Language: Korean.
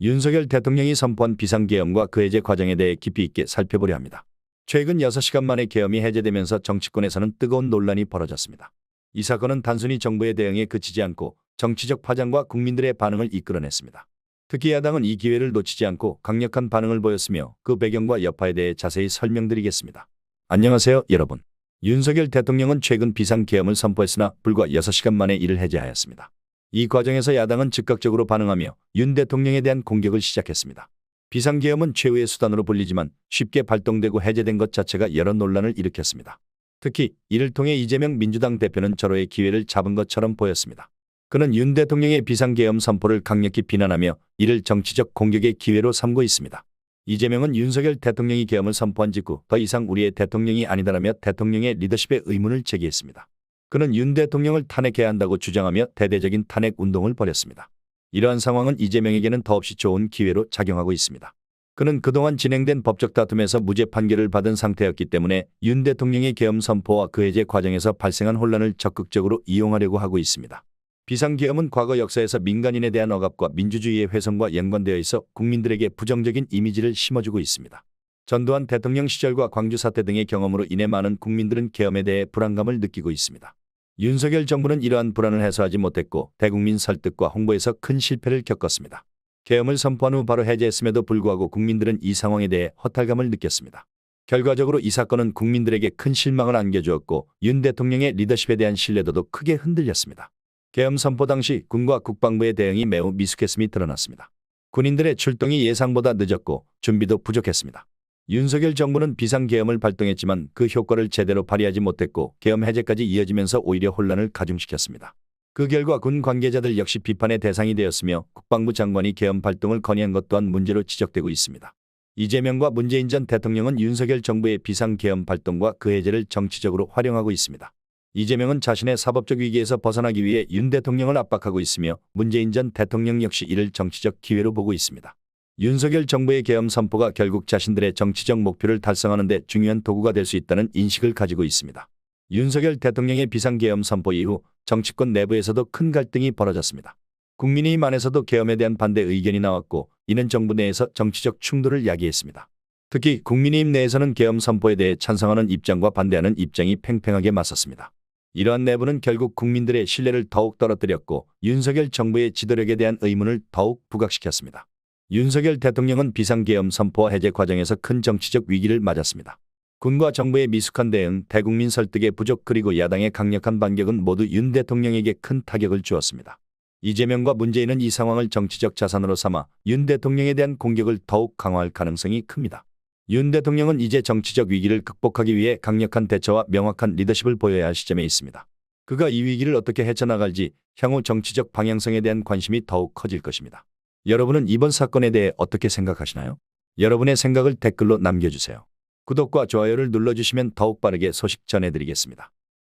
윤석열 대통령이 선포한 비상계엄과 그 해제 과정에 대해 깊이 있게 살펴보려 합니다. 최근 6시간 만에 계엄이 해제되면서 정치권에서는 뜨거운 논란이 벌어졌습니다. 이 사건은 단순히 정부의 대응에 그치지 않고 정치적 파장과 국민들의 반응을 이끌어냈습니다. 특히 야당은 이 기회를 놓치지 않고 강력한 반응을 보였으며 그 배경과 여파에 대해 자세히 설명드리겠습니다. 안녕하세요, 여러분. 윤석열 대통령은 최근 비상계엄을 선포했으나 불과 6시간 만에 이를 해제하였습니다. 이 과정에서 야당은 즉각적으로 반응하며 윤 대통령에 대한 공격을 시작했습니다. 비상계엄은 최후의 수단으로 불리지만 쉽게 발동되고 해제된 것 자체가 여러 논란을 일으켰습니다. 특히 이를 통해 이재명 민주당 대표는 절호의 기회를 잡은 것처럼 보였습니다. 그는 윤 대통령의 비상계엄 선포를 강력히 비난하며 이를 정치적 공격의 기회로 삼고 있습니다. 이재명은 윤석열 대통령이 계엄을 선포한 직후 더 이상 우리의 대통령이 아니다라며 대통령의 리더십에 의문을 제기했습니다. 그는 윤 대통령을 탄핵해야 한다고 주장하며 대대적인 탄핵 운동을 벌였습니다. 이러한 상황은 이재명에게는 더없이 좋은 기회로 작용하고 있습니다. 그는 그동안 진행된 법적 다툼에서 무죄 판결을 받은 상태였기 때문에 윤 대통령의 계엄 선포와 그 해제 과정에서 발생한 혼란을 적극적으로 이용하려고 하고 있습니다. 비상계엄은 과거 역사에서 민간인에 대한 억압과 민주주의의 훼손과 연관되어 있어 국민들에게 부정적인 이미지를 심어주고 있습니다. 전두환 대통령 시절과 광주 사태 등의 경험으로 인해 많은 국민들은 계엄에 대해 불안감을 느끼고 있습니다. 윤석열 정부는 이러한 불안을 해소하지 못했고 대국민 설득과 홍보에서 큰 실패를 겪었습니다. 계엄을 선포한 후 바로 해제했음에도 불구하고 국민들은 이 상황에 대해 허탈감을 느꼈습니다. 결과적으로 이 사건은 국민들에게 큰 실망을 안겨주었고 윤 대통령의 리더십에 대한 신뢰도도 크게 흔들렸습니다. 계엄 선포 당시 군과 국방부의 대응이 매우 미숙했음이 드러났습니다. 군인들의 출동이 예상보다 늦었고 준비도 부족했습니다. 윤석열 정부는 비상계엄을 발동했지만 그 효과를 제대로 발휘하지 못했고 계엄 해제까지 이어지면서 오히려 혼란을 가중시켰습니다. 그 결과 군 관계자들 역시 비판의 대상이 되었으며 국방부 장관이 계엄 발동을 건의한 것 또한 문제로 지적되고 있습니다. 이재명과 문재인 전 대통령은 윤석열 정부의 비상계엄 발동과 그 해제를 정치적으로 활용하고 있습니다. 이재명은 자신의 사법적 위기에서 벗어나기 위해 윤 대통령을 압박하고 있으며 문재인 전 대통령 역시 이를 정치적 기회로 보고 있습니다. 윤석열 정부의 계엄 선포가 결국 자신들의 정치적 목표를 달성하는 데 중요한 도구가 될 수 있다는 인식을 가지고 있습니다. 윤석열 대통령의 비상계엄 선포 이후 정치권 내부에서도 큰 갈등이 벌어졌습니다. 국민의힘 안에서도 계엄에 대한 반대 의견이 나왔고 이는 정부 내에서 정치적 충돌을 야기했습니다. 특히 국민의힘 내에서는 계엄 선포에 대해 찬성하는 입장과 반대하는 입장이 팽팽하게 맞섰습니다. 이러한 내부는 결국 국민들의 신뢰를 더욱 떨어뜨렸고 윤석열 정부의 지도력에 대한 의문을 더욱 부각시켰습니다. 윤석열 대통령은 비상계엄 선포와 해제 과정에서 큰 정치적 위기를 맞았습니다. 군과 정부의 미숙한 대응, 대국민 설득의 부족 그리고 야당의 강력한 반격은 모두 윤 대통령에게 큰 타격을 주었습니다. 이재명과 문재인은 이 상황을 정치적 자산으로 삼아 윤 대통령에 대한 공격을 더욱 강화할 가능성이 큽니다. 윤 대통령은 이제 정치적 위기를 극복하기 위해 강력한 대처와 명확한 리더십을 보여야 할 시점에 있습니다. 그가 이 위기를 어떻게 헤쳐나갈지 향후 정치적 방향성에 대한 관심이 더욱 커질 것입니다. 여러분은 이번 사건에 대해 어떻게 생각하시나요? 여러분의 생각을 댓글로 남겨주세요. 구독과 좋아요를 눌러주시면 더욱 빠르게 소식 전해드리겠습니다.